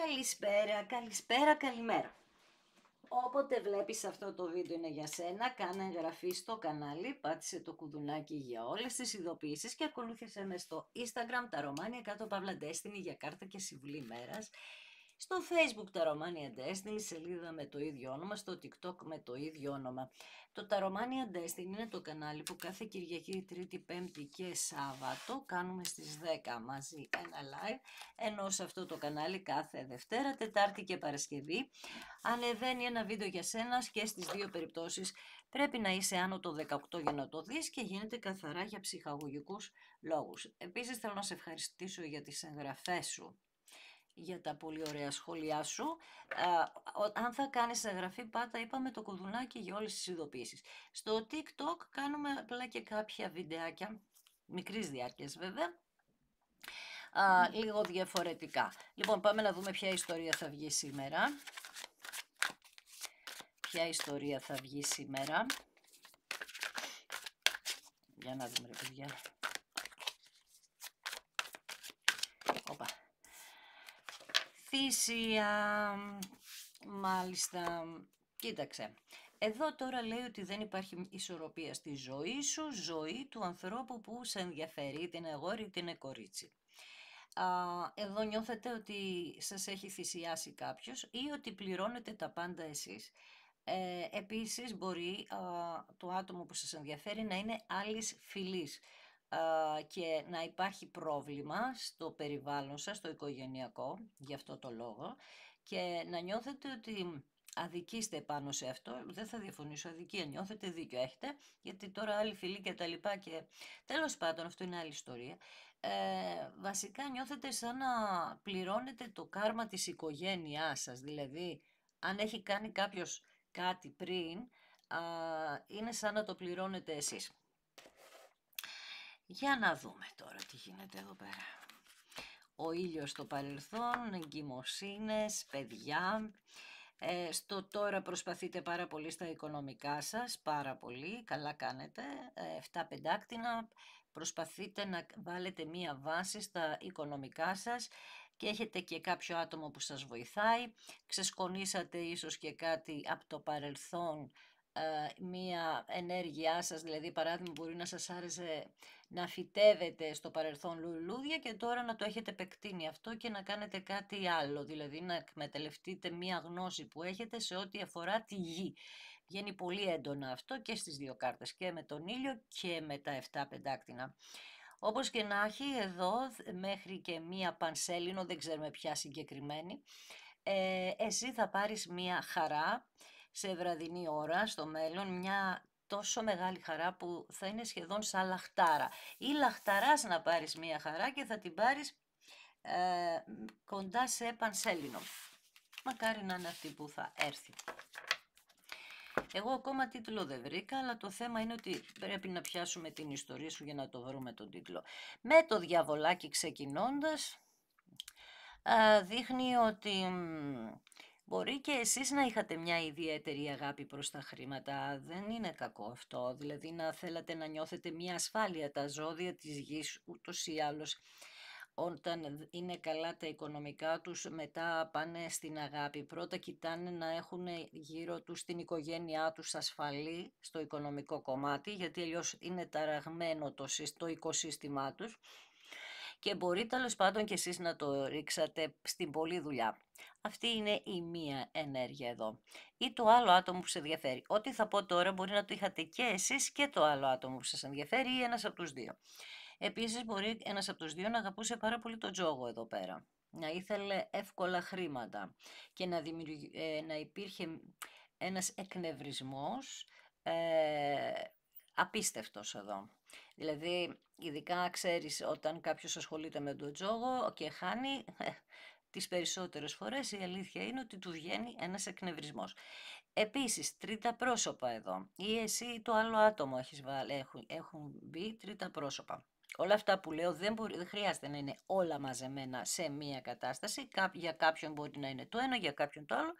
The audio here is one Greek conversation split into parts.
Καλησπέρα, καλησπέρα, καλημέρα. Όποτε βλέπεις αυτό το βίντεο είναι για σένα, κάνε εγγραφή στο κανάλι, πάτησε το κουδουνάκι για όλες τις ειδοποιήσεις και ακολούθησέ με στο Instagram τα Romania κάτω παύλα Destiny για κάρτα και συμβουλή μέρας. Στο Facebook τα Romania Destiny, σελίδα με το ίδιο όνομα, στο TikTok με το ίδιο όνομα. Το τα Romania Destiny είναι το κανάλι που κάθε Κυριακή, Τρίτη, Πέμπτη και Σάββατο κάνουμε στις 10 μαζί ένα live, ενώ σε αυτό το κανάλι κάθε Δευτέρα, Τετάρτη και Παρασκευή ανεβαίνει ένα βίντεο για σένα και στις δύο περιπτώσεις πρέπει να είσαι άνω το 18 για να το δεις και γίνεται καθαρά για ψυχαγωγικούς λόγους. Επίσης θέλω να σε ευχαριστήσω για τις εγγραφές σου, για τα πολύ ωραία σχόλιά σου. Αν θα κάνεις εγγραφή πάτα είπαμε το κουδουνάκι για όλες τις ειδοποιήσεις. Στο TikTok κάνουμε απλά και κάποια βιντεάκια, μικρής διάρκειας βέβαια, λίγο διαφορετικά. Λοιπόν, πάμε να δούμε ποια ιστορία θα βγει σήμερα. Ποια ιστορία θα βγει σήμερα. Για να δούμε ρε παιδιά. Οπα. Θύσια. Μάλιστα. Κοίταξε. Εδώ τώρα λέει ότι δεν υπάρχει ισορροπία στη ζωή σου, ζωή του ανθρώπου που σε ενδιαφέρει, είτε είναι αγόρι είτε είναι κορίτσι. Εδώ νιώθετε ότι σας έχει θυσιάσει κάποιος ή ότι πληρώνετε τα πάντα εσείς. Επίσης μπορεί το άτομο που σας ενδιαφέρει να είναι άλλης φυλής και να υπάρχει πρόβλημα στο περιβάλλον σας, στο οικογενειακό, γι' αυτό το λόγο, και να νιώθετε ότι αδικήστε πάνω σε αυτό. Δεν θα διαφωνήσω, αδικία νιώθετε, δίκιο έχετε, γιατί τώρα άλλη φυλή και τα λοιπά και τέλος πάντων αυτό είναι άλλη ιστορία. Βασικά νιώθετε σαν να πληρώνετε το κάρμα της οικογένειάς σας, δηλαδή αν έχει κάνει κάποιος κάτι πριν, είναι σαν να το πληρώνετε εσείς. Για να δούμε τώρα τι γίνεται εδώ πέρα. Ο ήλιος στο παρελθόν, εγκυμοσύνες, παιδιά. Στο τώρα προσπαθείτε πάρα πολύ στα οικονομικά σας, πάρα πολύ, καλά κάνετε. 7 πεντάκτηνα, προσπαθείτε να βάλετε μία βάση στα οικονομικά σας και έχετε και κάποιο άτομο που σας βοηθάει. Ξεσκονίσατε ίσως και κάτι από το παρελθόν, μία ενέργειά σας, δηλαδή παράδειγμα μπορεί να σας άρεσε να φυτεύετε στο παρελθόν λουλούδια και τώρα να το έχετε επεκτείνει αυτό και να κάνετε κάτι άλλο, δηλαδή να εκμεταλλευτείτε μία γνώση που έχετε σε ό,τι αφορά τη γη. Βγαίνει πολύ έντονα αυτό και στις δύο κάρτες, και με τον ήλιο και με τα 7 πεντάκτηνα. Όπως και να έχει εδώ μέχρι και μία πανσέλινο, δεν ξέρουμε ποια συγκεκριμένη, εσύ θα πάρεις μία χαρά σε βραδινή ώρα στο μέλλον, μια τόσο μεγάλη χαρά που θα είναι σχεδόν σαν λαχτάρα. Ή λαχταράς να πάρεις μία χαρά και θα την πάρεις κοντά σε πανσέλινο. Μακάρι να είναι αυτή που θα έρθει. Εγώ ακόμα τίτλο δεν βρήκα, αλλά το θέμα είναι ότι πρέπει να πιάσουμε την ιστορία σου για να το βρούμε τον τίτλο. Με το διαβολάκι ξεκινώντας, δείχνει ότι μπορεί και εσείς να είχατε μια ιδιαίτερη αγάπη προς τα χρήματα, δεν είναι κακό αυτό, δηλαδή να θέλατε να νιώθετε μια ασφάλεια. Τα ζώδια της γης ούτως ή άλλως όταν είναι καλά τα οικονομικά τους μετά πάνε στην αγάπη. Πρώτα κοιτάνε να έχουν γύρω τους την οικογένειά τους ασφαλή στο οικονομικό κομμάτι, γιατί αλλιώς είναι ταραγμένο το οικοσύστημά τους. Και μπορεί τέλος πάντων και εσείς να το ρίξατε στην πολλή δουλειά. Αυτή είναι η μία ενέργεια εδώ. Ή το άλλο άτομο που σε ενδιαφέρει. Ό,τι θα πω τώρα μπορεί να το είχατε και εσείς και το άλλο άτομο που σας ενδιαφέρει ή ένας από τους δύο. Επίσης μπορεί ένας από τους δύο να αγαπούσε πάρα πολύ τον τζόγο εδώ πέρα. Να ήθελε εύκολα χρήματα και να υπήρχε ένας εκνευρισμός απίστευτος εδώ. Δηλαδή, ειδικά ξέρεις όταν κάποιος ασχολείται με τον τζόγο και χάνει, τις περισσότερες φορές η αλήθεια είναι ότι του βγαίνει ένας εκνευρισμός. Επίσης, τρίτα πρόσωπα εδώ. Ή εσύ ή το άλλο άτομο έχουν μπει τρίτα πρόσωπα. Όλα αυτά που λέω δεν χρειάζεται να είναι όλα μαζεμένα σε μία κατάσταση. Για κάποιον μπορεί να είναι το ένα, για κάποιον το άλλο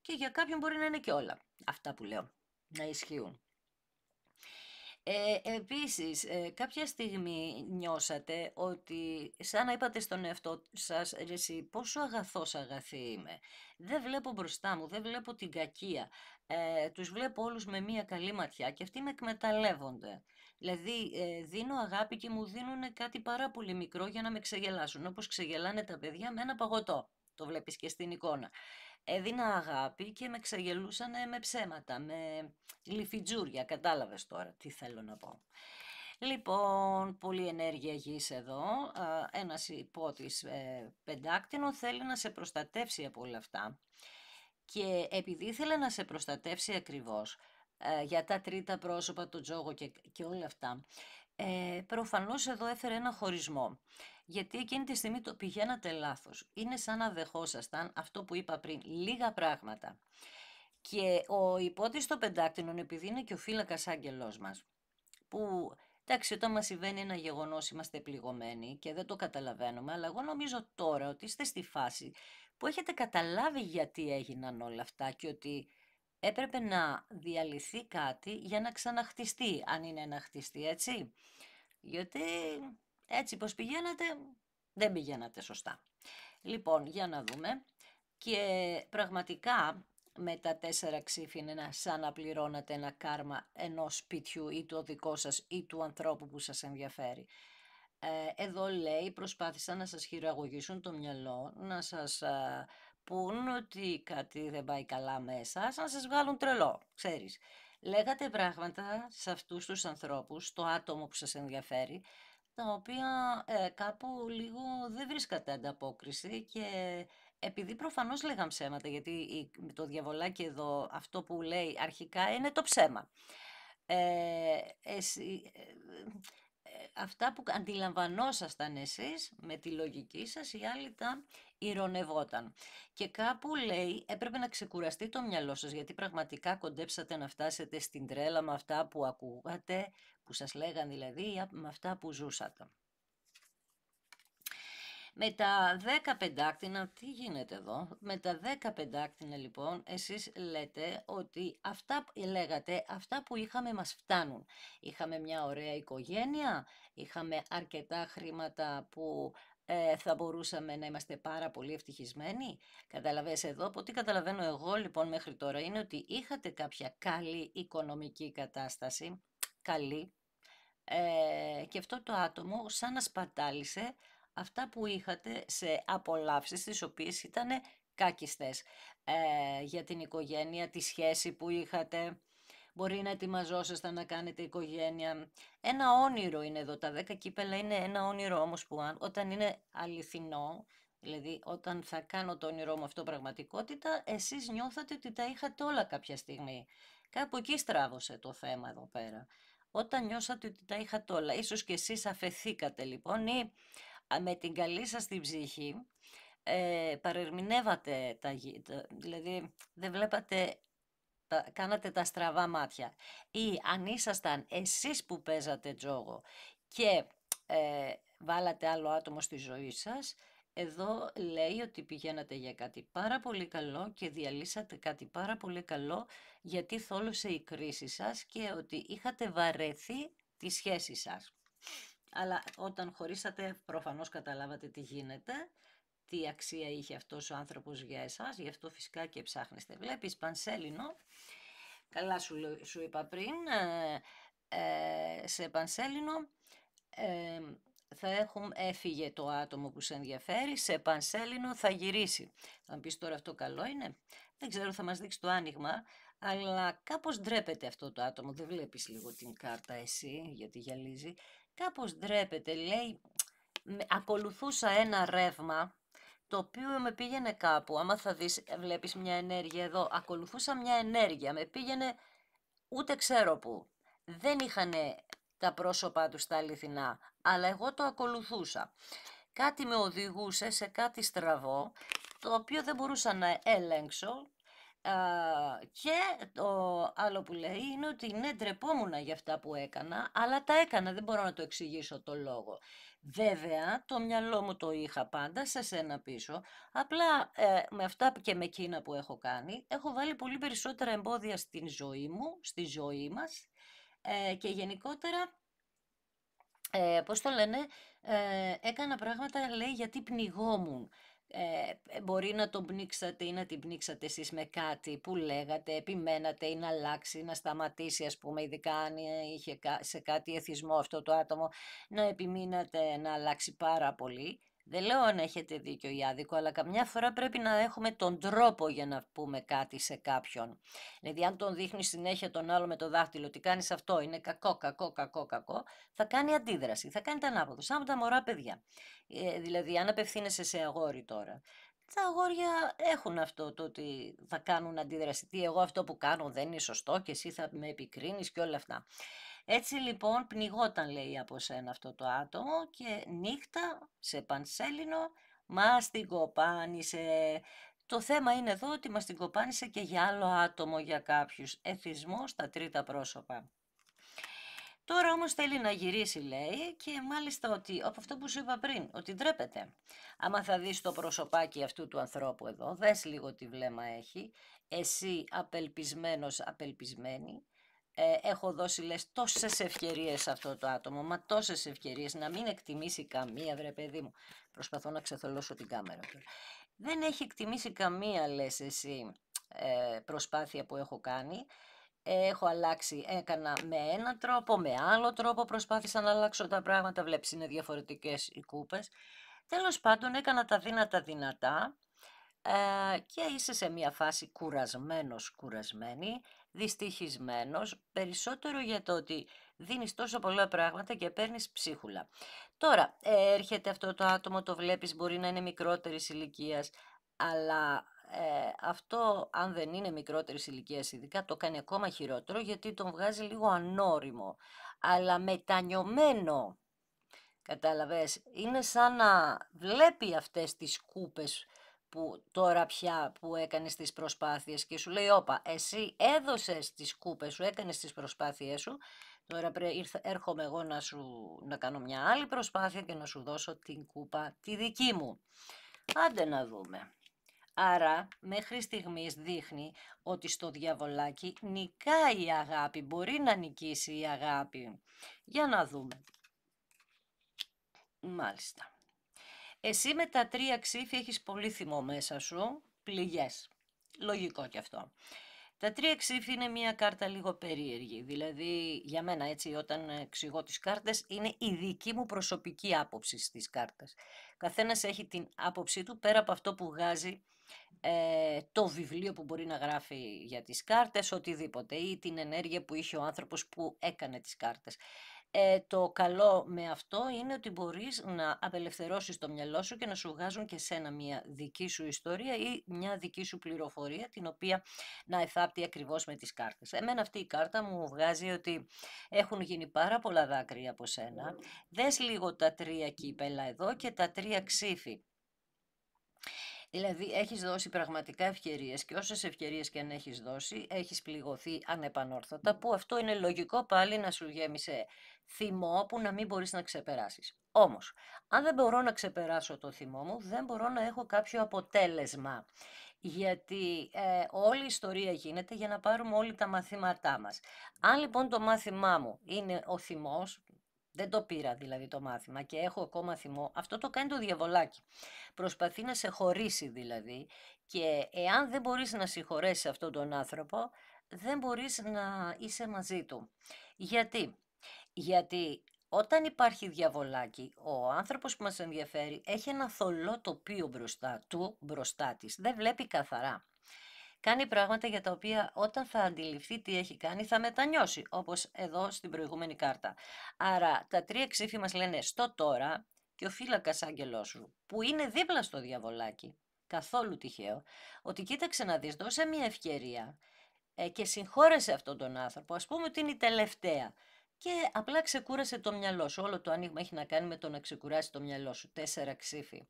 και για κάποιον μπορεί να είναι και όλα αυτά που λέω να ισχύουν. Επίσης, κάποια στιγμή νιώσατε ότι σαν να είπατε στον εαυτό σας, «Ρε εσύ, πόσο αγαθός αγαθή είμαι. Δεν βλέπω μπροστά μου, δεν βλέπω την κακία. Τους βλέπω όλους με μία καλή ματιά και αυτοί με εκμεταλλεύονται. Δηλαδή, δίνω αγάπη και μου δίνουν κάτι πάρα πολύ μικρό για να με ξεγελάσουν, όπως ξεγελάνε τα παιδιά με ένα παγωτό. Το βλέπεις και στην εικόνα. Έδινα αγάπη και με ξεγελούσανε με ψέματα, με λιφιτζούρια, κατάλαβες τώρα τι θέλω να πω. Λοιπόν, πολλή ενέργεια γης εδώ, ένας υπότης πεντάκτηνο θέλει να σε προστατεύσει από όλα αυτά και επειδή ήθελε να σε προστατεύσει ακριβώς για τα τρίτα πρόσωπα, το τζόγο και όλα αυτά, προφανώς εδώ έφερε ένα χωρισμό. Γιατί εκείνη τη στιγμή το πηγαίνατε λάθος. Είναι σαν να δεχόσασταν αυτό που είπα πριν, λίγα πράγματα. Και ο υπότης των πεντάκτηνων, επειδή είναι και ο φύλακας άγγελός μας, που εντάξει, όταν μας συμβαίνει ένα γεγονός είμαστε πληγωμένοι και δεν το καταλαβαίνουμε, αλλά εγώ νομίζω τώρα ότι είστε στη φάση που έχετε καταλάβει γιατί έγιναν όλα αυτά και ότι έπρεπε να διαλυθεί κάτι για να ξαναχτιστεί, αν είναι να χτιστεί, έτσι. Γιατί έτσι πως πηγαίνατε, δεν πηγαίνατε σωστά. Λοιπόν, για να δούμε. Και πραγματικά με τα 4 ξύφη σαν να πληρώνατε ένα κάρμα ενός σπιτιού ή το δικό σας ή του ανθρώπου που σας ενδιαφέρει. Εδώ λέει προσπάθησαν να σας χειραγωγήσουν το μυαλό, να σας πούν ότι κάτι δεν πάει καλά μέσα, να σας βγάλουν τρελό, ξέρεις. Λέγατε πράγματα σε αυτούς τους ανθρώπους, το άτομο που σας ενδιαφέρει, τα οποία κάπου λίγο δεν βρίσκατε ανταπόκριση και επειδή προφανώς λέγαν ψέματα, γιατί το διαβολάκι εδώ αυτό που λέει αρχικά είναι το ψέμα. Εσύ, αυτά που αντιλαμβανόσασταν εσείς με τη λογική σας, οι άλλοι τα ηρωνευόταν. Και κάπου λέει έπρεπε να ξεκουραστεί το μυαλό σας, γιατί πραγματικά κοντέψατε να φτάσετε στην τρέλα με αυτά που ακούγατε, που σας λέγαν δηλαδή, με αυτά που ζούσατε. Με τα 10 πεντάκτηνα, τι γίνεται εδώ, με τα 10 πεντάκτηνα λοιπόν, εσείς λέτε ότι αυτά που είχαμε μας φτάνουν. Είχαμε μια ωραία οικογένεια, είχαμε αρκετά χρήματα που θα μπορούσαμε να είμαστε πάρα πολύ ευτυχισμένοι. Καταλαβαίνεις εδώ, από ό,τι καταλαβαίνω εγώ λοιπόν μέχρι τώρα, είναι ότι είχατε κάποια καλή οικονομική κατάσταση, καλή, και αυτό το άτομο σαν να σπατάλησε αυτά που είχατε σε απολαύσεις τις οποίες ήταν κάκιστες για την οικογένεια, τη σχέση που είχατε. Μπορεί να ετοιμαζόσασταν να κάνετε οικογένεια. Ένα όνειρο είναι εδώ, τα 10 κύπελα είναι ένα όνειρο όμως που όταν είναι αληθινό, δηλαδή όταν θα κάνω το όνειρό μου αυτό πραγματικότητα, εσείς νιώθατε ότι τα είχατε όλα κάποια στιγμή. Κάπου εκεί στράβωσε το θέμα εδώ πέρα. Όταν νιώσατε ότι τα είχατε όλα, ίσως και εσείς αφεθήκατε λοιπόν ή με την καλή σας την ψυχή παρερμηνεύατε δηλαδή δεν βλέπατε, κάνατε τα στραβά μάτια. Ή αν ήσασταν εσείς που παίζατε τζόγο και βάλατε άλλο άτομο στη ζωή σας, εδώ λέει ότι πηγαίνατε για κάτι πάρα πολύ καλό και διαλύσατε κάτι πάρα πολύ καλό γιατί θόλωσε η κρίση σας και ότι είχατε βαρεθεί τη σχέση σας. Αλλά όταν χωρίσατε προφανώς καταλάβατε τι γίνεται, τι αξία είχε αυτός ο άνθρωπος για εσάς, γι' αυτό φυσικά και ψάχνεστε. Βλέπεις πανσέλινο, καλά σου είπα πριν, σε πανσέλινο έφυγε το άτομο που σε ενδιαφέρει, σε πανσέλινο θα γυρίσει. Θα μου πεις τώρα αυτό καλό είναι, δεν ξέρω, θα μας δείξει το άνοιγμα, αλλά κάπως ντρέπεται αυτό το άτομο, δεν βλέπεις λίγο την κάρτα εσύ γιατί γυαλίζει, κάπως ντρέπεται, λέει, ακολουθούσα ένα ρεύμα το οποίο με πήγαινε κάπου, άμα θα δεις, βλέπεις μια ενέργεια εδώ, ακολουθούσα μια ενέργεια, με πήγαινε ούτε ξέρω πού. Δεν είχαν τα πρόσωπά τους τα αληθινά, αλλά εγώ το ακολουθούσα. Κάτι με οδηγούσε σε κάτι στραβό, το οποίο δεν μπορούσα να ελέγξω. Και το άλλο που λέει είναι ότι ναι, ντρεπόμουν για αυτά που έκανα, αλλά τα έκανα, δεν μπορώ να το εξηγήσω το λόγο. Βέβαια, το μυαλό μου το είχα πάντα σε σένα πίσω, απλά με αυτά και με εκείνα που έχω κάνει, έχω βάλει πολύ περισσότερα εμπόδια στην ζωή μου, στη ζωή μας, Και γενικότερα, πώς το λένε, έκανα πράγματα, λέει, γιατί πνιγόμουν. Μπορεί να τον πνίξατε ή να την πνίξατε εσείς με κάτι που λέγατε, επιμένατε ή να αλλάξει, να σταματήσει, ας πούμε, ειδικά αν είχε σε κάτι εθισμό αυτό το άτομο, να επιμείνατε να αλλάξει πάρα πολύ. Δεν λέω αν έχετε δίκιο ή άδικο, αλλά καμιά φορά πρέπει να έχουμε τον τρόπο για να πούμε κάτι σε κάποιον. Δηλαδή, αν τον δείχνει συνέχεια τον άλλο με το δάχτυλο ότι κάνεις αυτό, είναι κακό, κακό, κακό, κακό, θα κάνει αντίδραση, θα κάνει τα ανάποδο, σαν τα μωρά παιδιά. Δηλαδή, αν απευθύνεσαι σε αγόρι τώρα, τα αγόρια έχουν αυτό το ότι θα κάνουν αντίδραση. Τι, εγώ αυτό που κάνω δεν είναι σωστό και εσύ θα με επικρίνεις και όλα αυτά. Έτσι λοιπόν πνιγόταν, λέει, από σένα αυτό το άτομο και νύχτα σε πανσέλινο μας την κοπάνισε. Το θέμα είναι εδώ ότι μας την κοπάνισε και για άλλο άτομο, για κάποιους. Εθισμό στα τρίτα πρόσωπα. Τώρα όμως θέλει να γυρίσει, λέει, και μάλιστα ότι, από αυτό που σου είπα πριν, ότι ντρέπεται. Άμα θα δεις το προσωπάκι αυτού του ανθρώπου εδώ, δες λίγο τι βλέμμα έχει, εσύ απελπισμένος, απελπισμένη, έχω δώσει, λες, τόσες ευκαιρίες σε αυτό το άτομο, μα τόσες ευκαιρίες, να μην εκτιμήσει καμία, βρε παιδί μου. Προσπαθώ να ξεθολώσω την κάμερα. Δεν έχει εκτιμήσει καμία, λες εσύ, προσπάθεια που έχω κάνει. Έχω αλλάξει, έκανα με έναν τρόπο, με άλλο τρόπο προσπάθησα να αλλάξω τα πράγματα, βλέπεις είναι διαφορετικές οι κούπες. Τέλος πάντων έκανα τα δύνατα δυνατά και είσαι σε μια φάση κουρασμένος, κουρασμένη, δυστυχισμένος, περισσότερο για το ότι δίνεις τόσο πολλά πράγματα και παίρνεις ψίχουλα. Τώρα έρχεται αυτό το άτομο, το βλέπεις, μπορεί να είναι μικρότερης ηλικίας, αλλά αυτό, αν δεν είναι μικρότερης ηλικίας ειδικά, το κάνει ακόμα χειρότερο, γιατί τον βγάζει λίγο ανώριμο, αλλά μετανιωμένο. Κατάλαβες, είναι σαν να βλέπει αυτές τις κούπες που τώρα πια που έκανες τις προσπάθειες και σου λέει, όπα, εσύ έδωσες τις κούπες σου, έκανες τις προσπάθειές σου, τώρα έρχομαι εγώ να κάνω μια άλλη προσπάθεια και να σου δώσω την κούπα τη δική μου. Άντε να δούμε. Άρα μέχρι στιγμής δείχνει ότι στο διαβολάκι νικάει η αγάπη, μπορεί να νικήσει η αγάπη. Για να δούμε. Μάλιστα. Εσύ με τα 3 ξύφη έχεις πολύ θυμό μέσα σου, πληγές. Λογικό κι αυτό. Τα 3 ξύφη είναι μια κάρτα λίγο περίεργη, δηλαδή για μένα έτσι όταν εξηγώ τις κάρτες είναι η δική μου προσωπική άποψη στις κάρτες. Καθένας έχει την άποψή του πέρα από αυτό που βγάζει το βιβλίο που μπορεί να γράφει για τις κάρτες, οτιδήποτε, ή την ενέργεια που είχε ο άνθρωπος που έκανε τις κάρτες. Το καλό με αυτό είναι ότι μπορείς να απελευθερώσεις το μυαλό σου και να σου βγάζουν και σένα μια δική σου ιστορία ή μια δική σου πληροφορία, την οποία να εφάπτει ακριβώς με τις κάρτες. Εμένα αυτή η κάρτα μου βγάζει ότι έχουν γίνει πάρα πολλά δάκρυα από σένα. Δες λίγο τα 3 κύπελα εδώ και τα 3 ξύφη. Δηλαδή έχεις δώσει πραγματικά ευκαιρίες και όσες ευκαιρίες και αν έχεις δώσει, έχεις πληγωθεί ανεπανόρθωτα, που αυτό είναι λογικό πάλι να σου γέμισε θυμό που να μην μπορείς να ξεπεράσεις. Όμως, αν δεν μπορώ να ξεπεράσω το θυμό μου, δεν μπορώ να έχω κάποιο αποτέλεσμα. Γιατί όλη η ιστορία γίνεται για να πάρουμε όλοι τα μαθήματά μας. Αν λοιπόν το μάθημά μου είναι ο θυμός, δεν το πήρα δηλαδή το μάθημα και έχω ακόμα θυμό, αυτό το κάνει το διαβολάκι. Προσπαθεί να σε χωρίσει δηλαδή και εάν δεν μπορείς να συγχωρέσεις αυτόν τον άνθρωπο, δεν μπορείς να είσαι μαζί του. Γιατί? Γιατί όταν υπάρχει διαβολάκι, ο άνθρωπος που μας ενδιαφέρει έχει ένα θολό τοπίο μπροστά του, μπροστά της. Δεν βλέπει καθαρά. Κάνει πράγματα για τα οποία όταν θα αντιληφθεί τι έχει κάνει θα μετανιώσει, όπως εδώ στην προηγούμενη κάρτα. Άρα τα 3 ξύφη μας λένε στο τώρα και ο φύλακας άγγελός σου, που είναι δίπλα στο διαβολάκι, καθόλου τυχαίο, ότι κοίταξε να δεις, δώσε μια ευκαιρία και συγχώρεσε αυτόν τον άνθρωπο, ας πούμε ότι είναι η τελευταία. Και απλά ξεκούρασε το μυαλό σου. Όλο το άνοιγμα έχει να κάνει με το να ξεκουράσει το μυαλό σου. 4 ξύφη.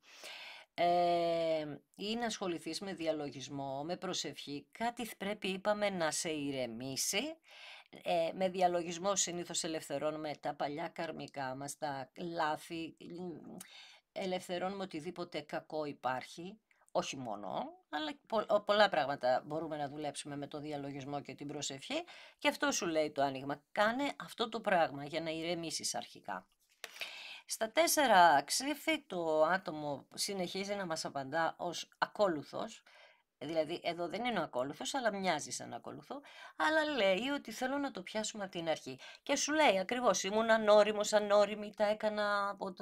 Ή να ασχοληθείς με διαλογισμό, με προσευχή, κάτι πρέπει, είπαμε, να σε ηρεμήσει. Με διαλογισμό συνήθως ελευθερώνουμε τα παλιά καρμικά μας, τα λάθη, ελευθερώνουμε οτιδήποτε κακό υπάρχει, όχι μόνο, αλλά πολλά πράγματα μπορούμε να δουλέψουμε με το διαλογισμό και την προσευχή και αυτό σου λέει το άνοιγμα. Κάνε αυτό το πράγμα για να ηρεμήσεις αρχικά. Στα 4 ξύφη το άτομο συνεχίζει να μας απαντά ως ακόλουθος, δηλαδή εδώ δεν είναι ο ακόλουθος, αλλά μοιάζει σαν ακόλουθο, αλλά λέει ότι θέλω να το πιάσουμε από την αρχή. Και σου λέει ακριβώς, ήμουν ανώριμος, ανώριμη, τα έκανα από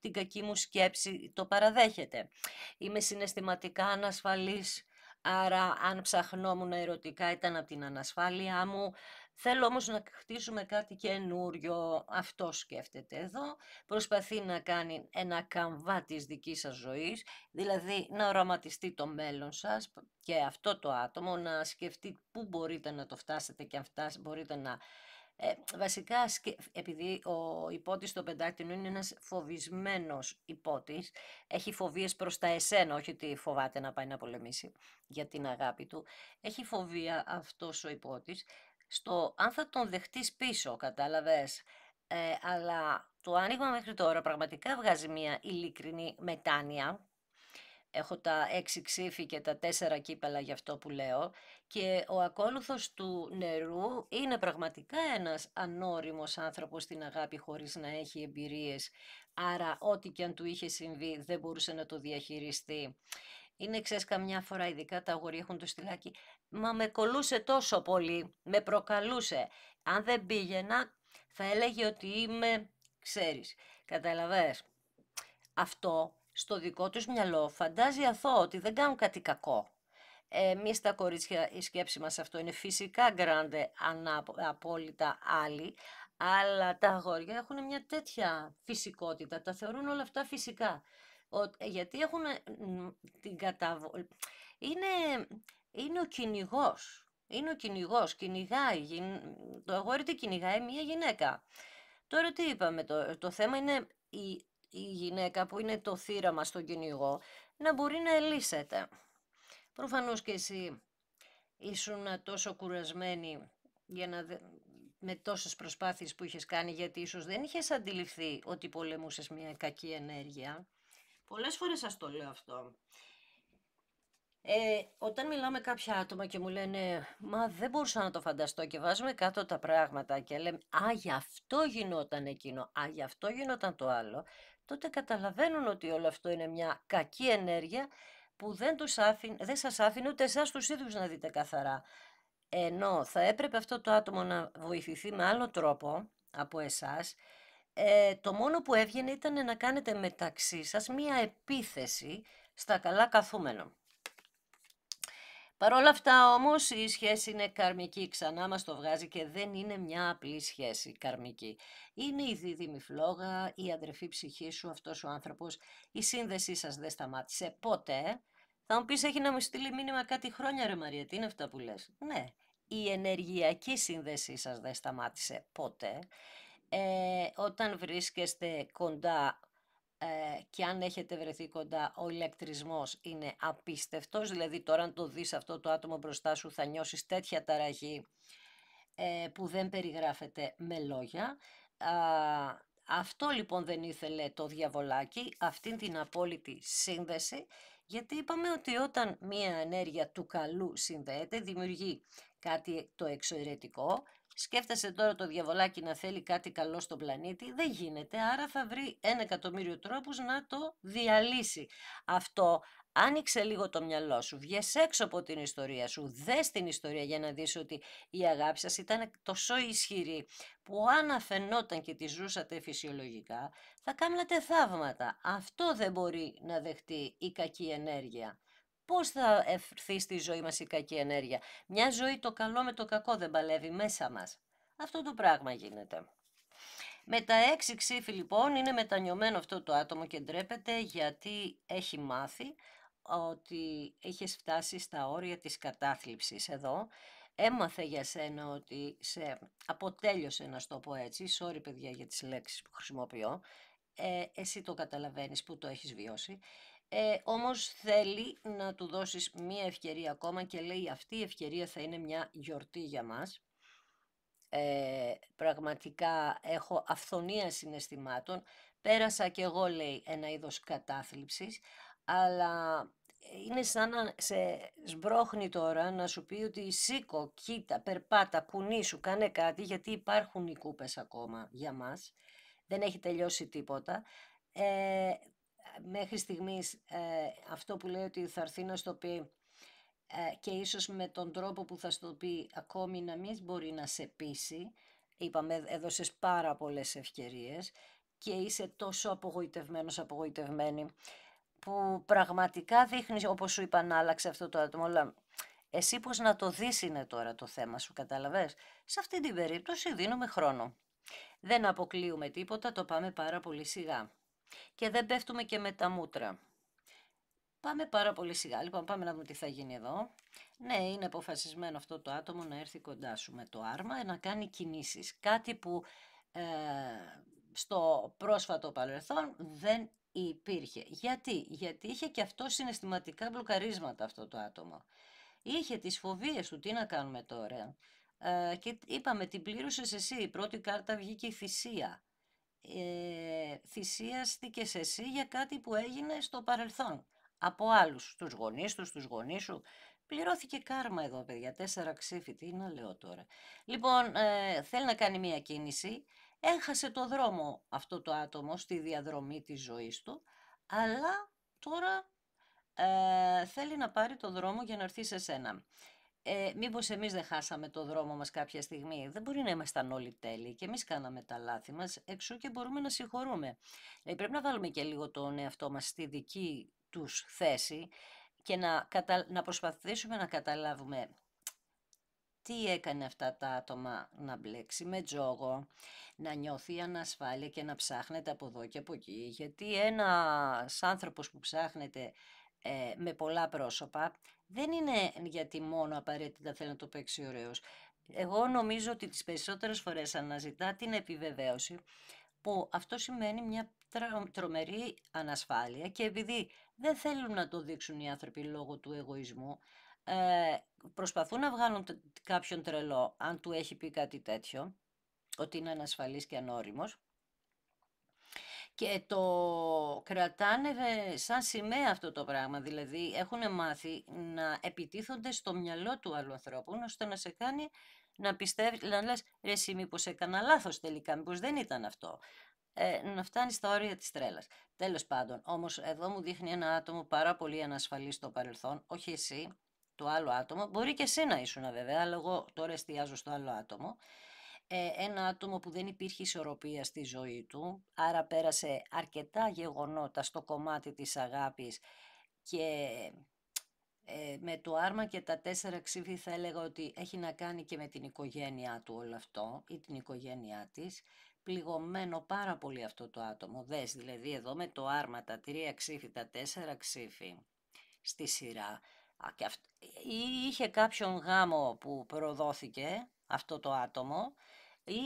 την κακή μου σκέψη, το παραδέχεται. Είμαι συναισθηματικά ανασφαλής, άρα αν ψαχνόμουν ερωτικά ήταν από την ανασφάλειά μου. Θέλω όμως να χτίσουμε κάτι καινούριο, αυτό σκέφτεται εδώ. Προσπαθεί να κάνει ένα καμβά της δικής σας ζωής, δηλαδή να οραματιστεί το μέλλον σας και αυτό το άτομο να σκεφτεί πού μπορείτε να το φτάσετε και αν μπορείτε να... βασικά, επειδή ο υπότης στο πεντάκτηνο είναι ένας φοβισμένος υπότης, έχει φοβίες προς τα εσένα, όχι ότι φοβάται να πάει να πολεμήσει για την αγάπη του, έχει φοβία αυτός ο υπότης, στο αν θα τον δεχτείς πίσω, κατάλαβες, αλλά το άνοιγμα μέχρι τώρα πραγματικά βγάζει μια ειλικρινή μετάνοια. Έχω τα 6 ξύφη και τα 4 κύπελα γι' αυτό που λέω και ο ακόλουθος του νερού είναι πραγματικά ένας ανώριμος άνθρωπος στην αγάπη χωρίς να έχει εμπειρίες, άρα ό,τι και αν του είχε συμβεί δεν μπορούσε να το διαχειριστεί. Είναι, ξέρεις, καμιά φορά ειδικά τα αγόρια έχουν το στυλάκι, μα με κολούσε τόσο πολύ, με προκαλούσε. Αν δεν πήγαινα θα έλεγε ότι είμαι, ξέρεις, καταλαβες. Αυτό στο δικό τους μυαλό φαντάζει αθώο ότι δεν κάνουν κάτι κακό. Εμείς τα κορίτσια η σκέψη μας αυτό είναι φυσικά γκράντε, απόλυτα άλλη, αλλά τα αγόρια έχουν μια τέτοια φυσικότητα, τα θεωρούν όλα αυτά φυσικά. Γιατί έχουν την καταβολή. Είναι ο κυνηγός. Είναι ο κυνηγός, κυνηγάει. Το αγόρι τι κυνηγάει, μια γυναίκα. Τώρα τι είπαμε, το θέμα είναι η γυναίκα που είναι το θύραμα στον κυνηγό να μπορεί να ελύσεται. Προφανώς και εσύ ήσουν τόσο κουρασμένη για με τόσες προσπάθειες που είχες κάνει, γιατί ίσως δεν είχες αντιληφθεί ότι πολεμούσες μια κακή ενέργεια. Πολλές φορές σας το λέω αυτό. Όταν μιλάω με κάποια άτομα και μου λένε «Μα δεν μπορούσα να το φανταστώ» και βάζουμε κάτω τα πράγματα και λέμε «Α, γι' αυτό γινόταν εκείνο, α, γι' αυτό γινόταν το άλλο», τότε καταλαβαίνουν ότι όλο αυτό είναι μια κακή ενέργεια που δεν σας άφηνε ούτε εσάς τους ίδιους να δείτε καθαρά. Ενώ θα έπρεπε αυτό το άτομο να βοηθηθεί με άλλο τρόπο από εσάς, το μόνο που έβγαινε ήταν να κάνετε μεταξύ σας μία επίθεση στα καλά καθούμενα. Παρ' όλα αυτά όμως η σχέση είναι καρμική, ξανά μας το βγάζει και δεν είναι μια απλή σχέση καρμική. Είναι η δίδυμη φλόγα, η αδερφή ψυχή σου, αυτός ο άνθρωπος, η σύνδεσή σας δεν σταμάτησε ποτέ. Θα μου πεις έχει να μου στείλει μήνυμα κάτι χρόνια ρε Μαρία, τι είναι αυτά που λες. Ναι, η ενεργειακή σύνδεσή σας δεν σταμάτησε ποτέ. Όταν βρίσκεστε κοντά και αν έχετε βρεθεί κοντά, ο ηλεκτρισμός είναι απίστευτος, δηλαδή τώρα αν το δεις αυτό το άτομο μπροστά σου θα νιώσεις τέτοια ταραχή που δεν περιγράφεται με λόγια. Αυτό λοιπόν δεν ήθελε το διαβολάκι, αυτήν την απόλυτη σύνδεση, γιατί είπαμε ότι όταν μία ενέργεια του καλού συνδέεται, δημιουργεί κάτι το εξαιρετικό. Σκέφτεσαι τώρα το διαβολάκι να θέλει κάτι καλό στον πλανήτη, δεν γίνεται, άρα θα βρει 1.000.000 τρόπους να το διαλύσει. Αυτό άνοιξε λίγο το μυαλό σου, βγες έξω από την ιστορία σου, δες την ιστορία για να δεις ότι η αγάπη σας ήταν τόσο ισχυρή που αν αφαινόταν και τη ζούσατε φυσιολογικά θα κάνατε θαύματα. Αυτό δεν μπορεί να δεχτεί η κακή ενέργεια. Πώς θα έρθει στη ζωή μας η κακή ενέργεια? Μια ζωή το καλό με το κακό δεν παλεύει μέσα μας. Αυτό το πράγμα γίνεται. Με τα 6 ξύφη λοιπόν είναι μετανιωμένο αυτό το άτομο και ντρέπεται γιατί έχει μάθει ότι έχεις φτάσει στα όρια της κατάθλιψης εδώ. Έμαθε για σένα ότι σε αποτέλειωσε, να στο πω έτσι, sorry παιδιά για τις λέξεις που χρησιμοποιώ, εσύ το καταλαβαίνεις που το έχεις βιώσει. Όμως θέλει να του δώσεις μία ευκαιρία ακόμα και λέει αυτή η ευκαιρία θα είναι μια γιορτή για μας. Πραγματικά έχω αυθονία συναισθημάτων, πέρασα κι εγώ λέει ένα είδος κατάθλιψης, αλλά είναι σαν να σε σμπρώχνει τώρα να σου πει ότι σήκω, κοίτα, περπάτα, κουνήσου, κάνε κάτι, γιατί υπάρχουν οι κούπες ακόμα για μας. Δεν έχει τελειώσει τίποτα. Ε, Μέχρι στιγμής αυτό που λέει ότι θα έρθει να στο πει και ίσως με τον τρόπο που θα στο πει ακόμη να μην μπορεί να σε πείσει. Είπαμε, έδωσες πάρα πολλές ευκαιρίες και είσαι τόσο απογοητευμένος, απογοητευμένη, που πραγματικά δείχνεις, όπως σου είπα, να άλλαξε αυτό το άτομο, αλλά εσύ πώς να το δεις είναι τώρα το θέμα σου, καταλαβες. Σε αυτή την περίπτωση δίνουμε χρόνο. Δεν αποκλείουμε τίποτα, το πάμε πάρα πολύ σιγά. Και δεν πέφτουμε και με τα μούτρα. Πάμε πάρα πολύ σιγά. Λοιπόν, πάμε να δούμε τι θα γίνει εδώ. Ναι, είναι αποφασισμένο αυτό το άτομο να έρθει κοντά σου με το άρμα, να κάνει κινήσεις. Κάτι που στο πρόσφατο παρελθόν δεν υπήρχε. Γιατί είχε και αυτό συναισθηματικά μπλοκαρίσματα αυτό το άτομο. Είχε τις φοβίες του, τι να κάνουμε τώρα. Και είπαμε, την πλήρωσες εσύ, η πρώτη κάρτα βγήκε η θυσία. Θυσίαστηκες εσύ για κάτι που έγινε στο παρελθόν. Από άλλους, τους γονείς τους, τους γονείς σου. Πληρώθηκε κάρμα εδώ, παιδιά, 4 ξύφη, τι να λέω τώρα. Λοιπόν, θέλει να κάνει μία κίνηση, έχασε το δρόμο αυτό το άτομο στη διαδρομή της ζωής του, αλλά τώρα θέλει να πάρει το δρόμο για να έρθει σε σένα. Μήπως εμείς δεν χάσαμε το δρόμο μας κάποια στιγμή? Δεν μπορεί να ήμασταν όλοι τέλειοι και εμείς κάναμε τα λάθη μας, εξού και μπορούμε να συγχωρούμε. Πρέπει να βάλουμε και λίγο τον εαυτό μας στη δική τους θέση και να προσπαθήσουμε να καταλάβουμε τι έκανε αυτά τα άτομα να μπλέξει με τζόγο, να νιώθει ανασφάλεια και να ψάχνεται από εδώ και από εκεί. Γιατί ένας άνθρωπος που ψάχνεται με πολλά πρόσωπα δεν είναι γιατί μόνο απαραίτητα θέλει να το παίξει ωραίος. Εγώ νομίζω ότι τις περισσότερες φορές αναζητά την επιβεβαίωση, που αυτό σημαίνει μια τρομερή ανασφάλεια, και επειδή δεν θέλουν να το δείξουν οι άνθρωποι λόγω του εγωισμού, προσπαθούν να βγάλουν κάποιον τρελό, αν του έχει πει κάτι τέτοιο, ότι είναι ανασφαλής και ανώριμος, και το κρατάνε σαν σημαία αυτό το πράγμα. Δηλαδή έχουν μάθει να επιτίθονται στο μυαλό του άλλου ανθρώπου, ώστε να σε κάνει να πιστεύει, να λες, ρε εσύ μήπως έκανα λάθος τελικά, μήπως δεν ήταν αυτό. Να φτάνει στα όρια της τρέλας. Τέλος πάντων, όμως εδώ μου δείχνει ένα άτομο πάρα πολύ ανασφαλή στο παρελθόν, όχι εσύ, το άλλο άτομο. Μπορεί και εσύ να ήσουν βέβαια, αλλά εγώ τώρα εστιάζω στο άλλο άτομο. Ένα άτομο που δεν υπήρχε ισορροπία στη ζωή του, άρα πέρασε αρκετά γεγονότα στο κομμάτι της αγάπης, και με το άρμα και τα 4 ξύφη θα έλεγα ότι έχει να κάνει και με την οικογένειά του όλο αυτό ή την οικογένειά της. Πληγωμένο πάρα πολύ αυτό το άτομο. Δες δηλαδή εδώ με το άρμα, τα 3 ξύφη, τα 4 ξύφη στη σειρά, ή είχε κάποιον γάμο που προδόθηκε αυτό το άτομο, ή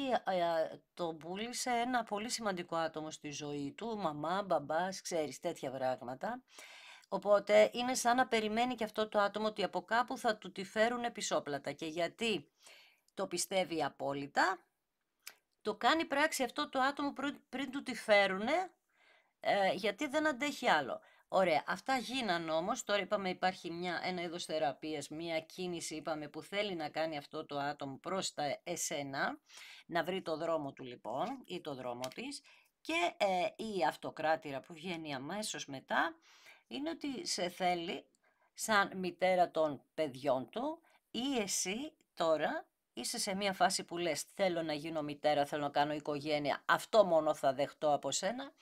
το πούλησε ένα πολύ σημαντικό άτομο στη ζωή του, μαμά, μπαμπάς, ξέρεις, τέτοια πράγματα. Οπότε είναι σαν να περιμένει και αυτό το άτομο ότι από κάπου θα του τη φέρουν πισόπλατα, και γιατί το πιστεύει απόλυτα, το κάνει πράξη αυτό το άτομο πριν του τη φέρουνε, γιατί δεν αντέχει άλλο. Ωραία, αυτά γίνανε όμως, τώρα είπαμε υπάρχει ένα είδος θεραπείας, μια κίνηση είπαμε που θέλει να κάνει αυτό το άτομο προς τα εσένα, να βρει το δρόμο του λοιπόν ή το δρόμο της, και η αυτοκράτηρα που βγαίνει αμέσως μετά είναι ότι σε θέλει σαν μητέρα των παιδιών του, ή εσύ τώρα είσαι σε μια φάση που λες θέλω να γίνω μητέρα, θέλω να κάνω οικογένεια, αυτό μόνο θα δεχτώ από σένα,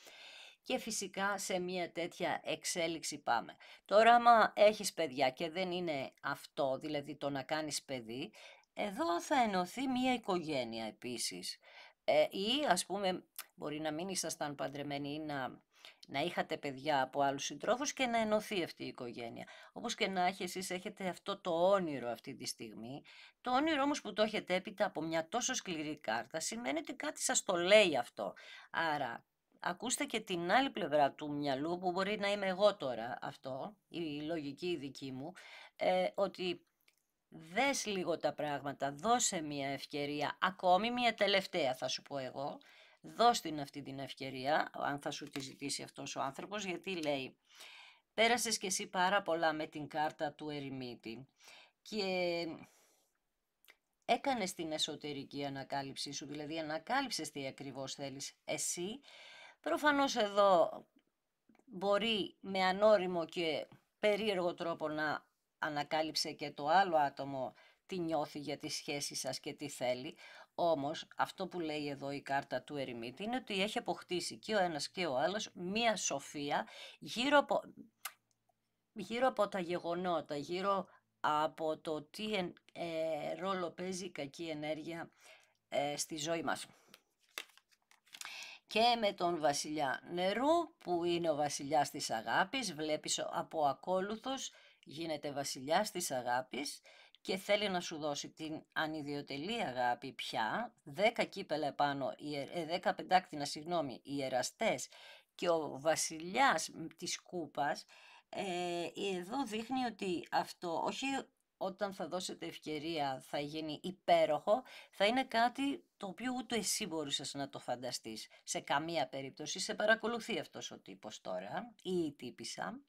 και φυσικά σε μια τέτοια εξέλιξη πάμε. Τώρα άμα έχεις παιδιά και δεν είναι αυτό, δηλαδή το να κάνεις παιδί, εδώ θα ενωθεί μια οικογένεια επίσης. Ή ας πούμε μπορεί να μην ήσασταν παντρεμένοι ή να είχατε παιδιά από άλλους συντρόφους και να ενωθεί αυτή η οικογένεια. Όπως και να έχει, εσείς έχετε αυτό το όνειρο αυτή τη στιγμή. Το όνειρο όμως που το έχετε έπειτα από μια τόσο σκληρή κάρτα σημαίνει ότι κάτι σας το λέει αυτό. Άρα ακούστε και την άλλη πλευρά του μυαλού, που μπορεί να είμαι εγώ τώρα αυτό, η λογική δική μου, ότι δες λίγο τα πράγματα, δώσε μια ευκαιρία, ακόμη μια τελευταία θα σου πω εγώ, δώσ' την αυτή την ευκαιρία, αν θα σου τη ζητήσει αυτός ο άνθρωπος, γιατί λέει Πέρασες κι εσύ πάρα πολλά με την κάρτα του ερημίτη και έκανες την εσωτερική ανακάλυψή σου, δηλαδή ανακάλυψες τι ακριβώς θέλεις εσύ. Προφανώς εδώ μπορεί με ανώριμο και περίεργο τρόπο να ανακάλυψε και το άλλο άτομο τι νιώθει για τη σχέση σας και τι θέλει. Όμως αυτό που λέει εδώ η κάρτα του ερημίτη είναι ότι έχει αποκτήσει και ο ένας και ο άλλος μία σοφία γύρω από τα γεγονότα, γύρω από το τι ρόλο παίζει η κακή ενέργεια στη ζωή μας. Και με τον βασιλιά νερού, που είναι ο βασιλιάς της αγάπης, βλέπεις από ακόλουθος γίνεται βασιλιάς της αγάπης και θέλει να σου δώσει την ανιδιοτελή αγάπη πια, 10 κύπελα επάνω, 10 πεντάκτηνα, οι εραστές και ο βασιλιάς της κούπας. Εδώ δείχνει ότι αυτό, όχι όταν θα δώσετε ευκαιρία θα γίνει υπέροχο, θα είναι κάτι το οποίο ούτε εσύ μπορούσες να το φανταστείς. Σε καμία περίπτωση σε παρακολουθεί αυτός ο τύπος τώρα ή η τύπισσα.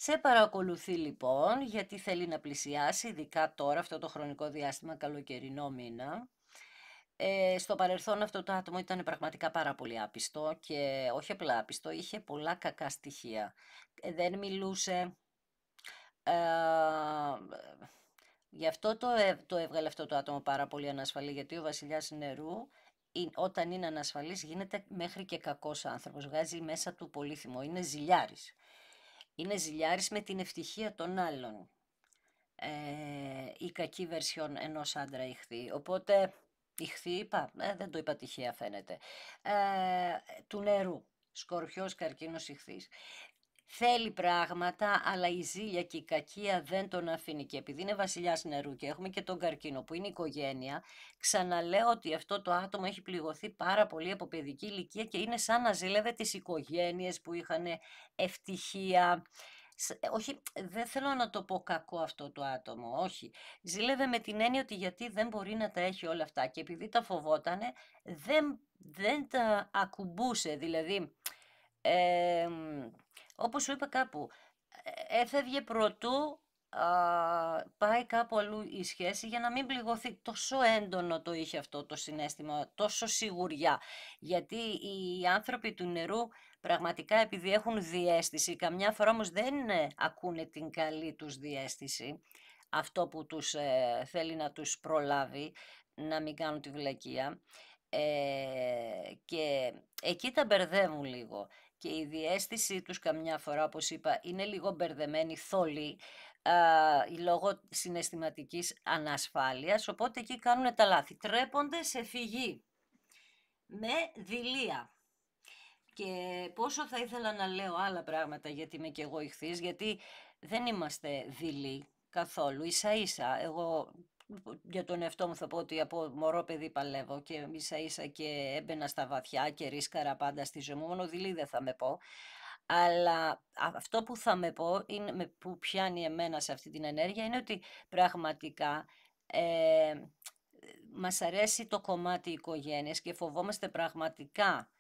Σε παρακολουθεί λοιπόν γιατί θέλει να πλησιάσει, ειδικά τώρα αυτό το χρονικό διάστημα, καλοκαιρινό μήνα. Στο παρελθόν αυτό το άτομο ήταν πραγματικά πάρα πολύ άπιστο και όχι απλά άπιστο, είχε πολλά κακά στοιχεία. Δεν μιλούσε, γι' αυτό το έβγαλε αυτό το άτομο πάρα πολύ ανασφαλή, γιατί ο βασιλιάς νερού όταν είναι ανασφαλής γίνεται μέχρι και κακός άνθρωπος, βγάζει μέσα του πολύθυμο, είναι ζηλιάρης. Είναι ζηλιάρης με την ευτυχία των άλλων, η κακή βερσιόν ενός άντρα ηχθή, οπότε ηχθή είπα, δεν το είπα τυχαία φαίνεται, του νερού, Σκορπιός, Καρκίνος, Ιχθύς. Θέλει πράγματα, αλλά η ζήλια και η κακία δεν τον αφήνει. Και επειδή είναι βασιλιάς νερού και έχουμε και τον Καρκίνο που είναι η οικογένεια, ξαναλέω ότι αυτό το άτομο έχει πληγωθεί πάρα πολύ από παιδική ηλικία και είναι σαν να ζήλευε τις οικογένειες που είχαν ευτυχία. Όχι, δεν θέλω να το πω κακό αυτό το άτομο, όχι. Ζήλευε με την έννοια ότι γιατί δεν μπορεί να τα έχει όλα αυτά και επειδή τα φοβότανε δεν τα ακουμπούσε, δηλαδή όπως σου είπα κάπου, έφευγε προτού πάει κάπου αλλού η σχέση για να μην πληγωθεί. Τόσο έντονο το είχε αυτό το συναίσθημα, τόσο σιγουριά. Γιατί οι άνθρωποι του νερού πραγματικά επειδή έχουν διαίσθηση, καμιά φορά όμως δεν ακούνε την καλή τους διαίσθηση, αυτό που τους θέλει να τους προλάβει, να μην κάνουν τη βλακεία. Και εκεί τα μπερδεύουν λίγο. Και η διαίσθησή τους καμιά φορά, όπως είπα, είναι λίγο μπερδεμένη, θολή, λόγω συναισθηματικής ανασφάλειας, οπότε εκεί κάνουν τα λάθη. Τρέπονται σε φυγή, με δειλία. Και πόσο θα ήθελα να λέω άλλα πράγματα, γιατί είμαι και εγώ ηχθής, γιατί δεν είμαστε δειλοί καθόλου, ίσα ίσα. Εγώ για τον εαυτό μου θα πω ότι από μωρό παιδί παλεύω και ίσα ίσα και έμπαινα στα βαθιά και ρίσκαρα πάντα στη ζωή μου, μόνο δειλή δεν θα με πω. Αλλά αυτό που θα με πω, που πιάνει εμένα σε αυτή την ενέργεια, είναι ότι πραγματικά μας αρέσει το κομμάτι οικογένειας και φοβόμαστε πραγματικά,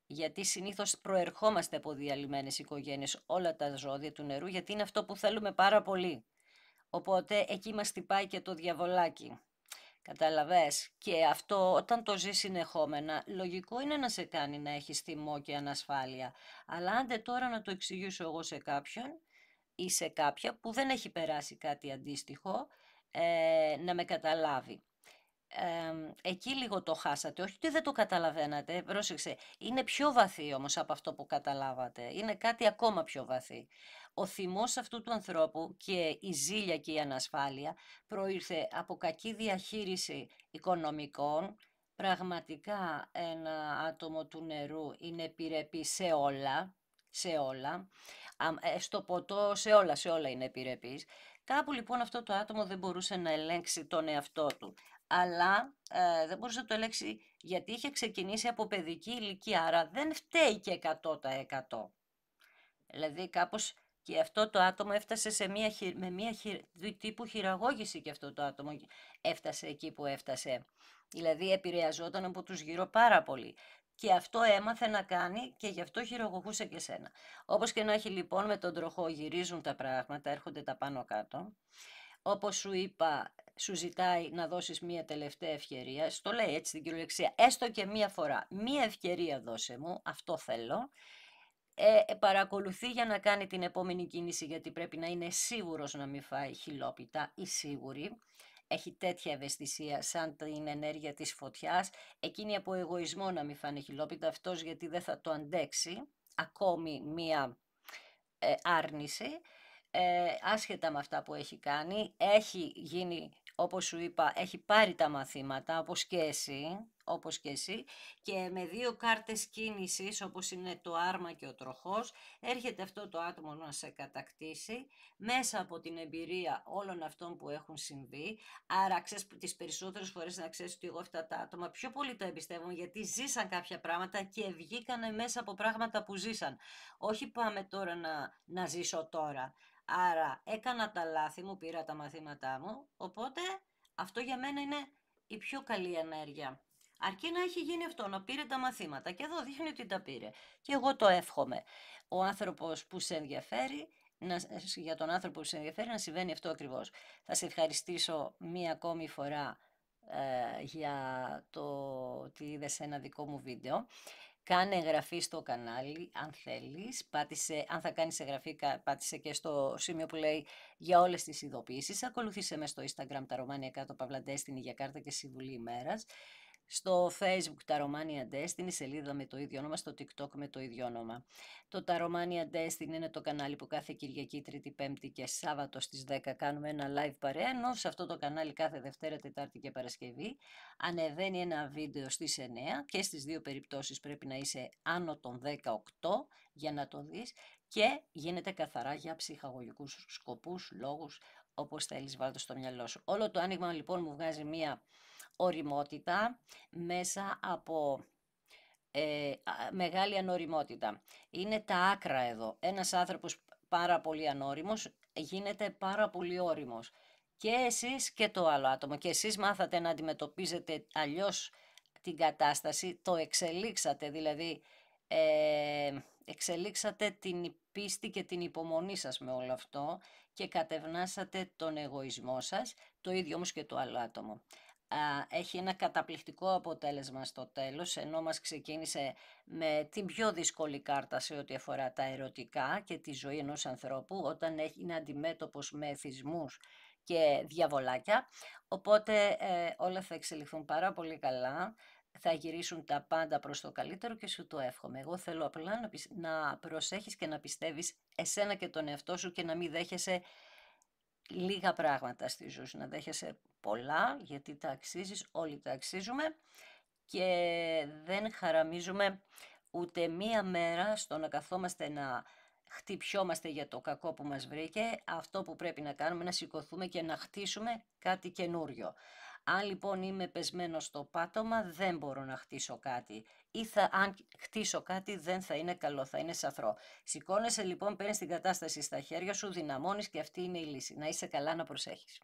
γιατί συνήθως προερχόμαστε από διαλυμένες οικογένειες όλα τα ζώδια του νερού, γιατί είναι αυτό που θέλουμε πάρα πολύ. Οπότε εκεί μας χτυπάει και το διαβολάκι. Καταλαβες, και αυτό όταν το ζει συνεχόμενα, λογικό είναι να σε κάνει να έχεις θυμό και ανασφάλεια. Αλλά άντε τώρα να το εξηγήσω εγώ σε κάποιον ή σε κάποια που δεν έχει περάσει κάτι αντίστοιχο, να με καταλάβει. Εκεί λίγο το χάσατε, όχι ότι δεν το καταλαβαίνατε, πρόσεξε, είναι πιο βαθύ όμως από αυτό που καταλάβατε, είναι κάτι ακόμα πιο βαθύ. Ο θυμός αυτού του ανθρώπου και η ζήλια και η ανασφάλεια προήρθε από κακή διαχείριση οικονομικών. Πραγματικά ένα άτομο του νερού είναι επιρρεπή σε όλα, στο ποτό, σε όλα είναι επιρρεπής. Κάπου λοιπόν αυτό το άτομο δεν μπορούσε να ελέγξει τον εαυτό του, αλλά δεν μπορούσε να το ελέγξει γιατί είχε ξεκινήσει από παιδική ηλικία, άρα δεν φταίει και 100%. Δηλαδή κάπως και αυτό το άτομο έφτασε σε με μια τύπου χειραγώγηση και αυτό το άτομο έφτασε εκεί που έφτασε. Δηλαδή επηρεαζόταν από τους γύρω πάρα πολύ. Και αυτό έμαθε να κάνει και γι' αυτό χειροκοκούσε και σένα. Όπως και να έχει λοιπόν, με τον τροχό γυρίζουν τα πράγματα, έρχονται τα πάνω κάτω. Όπως σου είπα, σου ζητάει να δώσεις μία τελευταία ευκαιρία, στο λέει έτσι στην κυριολεξία, έστω και μία φορά. Μία ευκαιρία δώσε μου, αυτό θέλω. Παρακολουθεί για να κάνει την επόμενη κίνηση, γιατί πρέπει να είναι σίγουρος να μην φάει χιλόπιτα ή σίγουρη. Έχει τέτοια ευαισθησία σαν την ενέργεια της φωτιάς, εκείνη από εγωισμό να μην φάνε χιλόπιτα, αυτός γιατί δεν θα το αντέξει ακόμη μία άρνηση. Άσχετα με αυτά που έχει κάνει, έχει γίνει, όπως σου είπα, έχει πάρει τα μαθήματα, όπως και εσύ, και με 2 κάρτες κίνησης, όπως είναι το άρμα και ο τροχός, έρχεται αυτό το άτομο να σε κατακτήσει μέσα από την εμπειρία όλων αυτών που έχουν συμβεί. Άρα, ξέρεις, τις περισσότερες φορές να ξέρεις ότι εγώ αυτά τα άτομα πιο πολύ τα εμπιστεύομαι, γιατί ζήσαν κάποια πράγματα και βγήκανε μέσα από πράγματα που ζήσαν. Όχι πάμε τώρα να ζήσω τώρα. Άρα έκανα τα λάθη μου, πήρα τα μαθήματά μου, οπότε αυτό για μένα είναι η πιο καλή ενέργεια. Αρκεί να έχει γίνει αυτό, να πήρε τα μαθήματα, και εδώ δείχνει ότι τα πήρε. Και εγώ το εύχομαι. Ο άνθρωπος που σε ενδιαφέρει, για τον άνθρωπο που σε ενδιαφέρει να συμβαίνει αυτό ακριβώς. Θα σε ευχαριστήσω μία ακόμη φορά για το ότι είδες ένα δικό μου βίντεο. Κάνε εγγραφή στο κανάλι αν θέλεις, αν θα κάνεις εγγραφή πάτησε και στο σημείο που λέει για όλες τις ειδοποιήσεις, ακολουθήσε με στο Instagram τα Romania κάτω παύλα Destiny για κάρτα και συμβουλή ημέρας, στο Facebook τα Romania Destiny, σελίδα με το ίδιο όνομα, στο TikTok με το ίδιο όνομα. Το τα Romania Destiny είναι το κανάλι που κάθε Κυριακή, Τρίτη, Πέμπτη και Σάββατο στις 10 κάνουμε ένα live παρέα, ενώ σε αυτό το κανάλι κάθε Δευτέρα, Τετάρτη και Παρασκευή ανεβαίνει ένα βίντεο στις 9 και στις 2 περιπτώσεις πρέπει να είσαι άνω των 18 για να το δεις και γίνεται καθαρά για ψυχαγωγικούς σκοπούς, λόγους, όπως θέλεις βάλτε στο μυαλό σου. Όλο το άνοιγμα λοιπόν μου βγάζει μία ωριμότητα μέσα από μεγάλη ανοριμότητα. Είναι τα άκρα εδώ. Ένας άνθρωπος πάρα πολύ ανώριμος γίνεται πάρα πολύ ώριμος. Και εσείς και το άλλο άτομο. Και εσείς μάθατε να αντιμετωπίζετε αλλιώς την κατάσταση, το εξελίξατε, δηλαδή εξελίξατε την πίστη και την υπομονή σας με όλο αυτό και κατευνάσατε τον εγωισμό σας, το ίδιο όμως και το άλλο άτομο. Έχει ένα καταπληκτικό αποτέλεσμα στο τέλος, ενώ μας ξεκίνησε με την πιο δύσκολη κάρτα σε ό,τι αφορά τα ερωτικά και τη ζωή ενός ανθρώπου, όταν είναι αντιμέτωπος με εθισμούς και διαβολάκια, οπότε όλα θα εξελιχθούν πάρα πολύ καλά, θα γυρίσουν τα πάντα προς το καλύτερο και σου το εύχομαι. Εγώ θέλω απλά να προσέχεις και να πιστεύεις εσένα και τον εαυτό σου και να μην δέχεσαι λίγα πράγματα στη ζωή σου, να δέχεσαι πολλά, γιατί τα αξίζεις, όλοι τα αξίζουμε και δεν χαραμίζουμε ούτε μία μέρα στο να καθόμαστε να χτυπιόμαστε για το κακό που μας βρήκε. Αυτό που πρέπει να κάνουμε, να σηκωθούμε και να χτίσουμε κάτι καινούριο. Αν λοιπόν είμαι πεσμένο στο πάτωμα, δεν μπορώ να χτίσω κάτι. Ή αν χτίσω κάτι δεν θα είναι καλό, θα είναι σαθρό. Σηκώνεσαι λοιπόν, παίρνεις την κατάσταση στα χέρια σου, δυναμώνεις και αυτή είναι η λύση. Να είσαι καλά, να προσέχεις.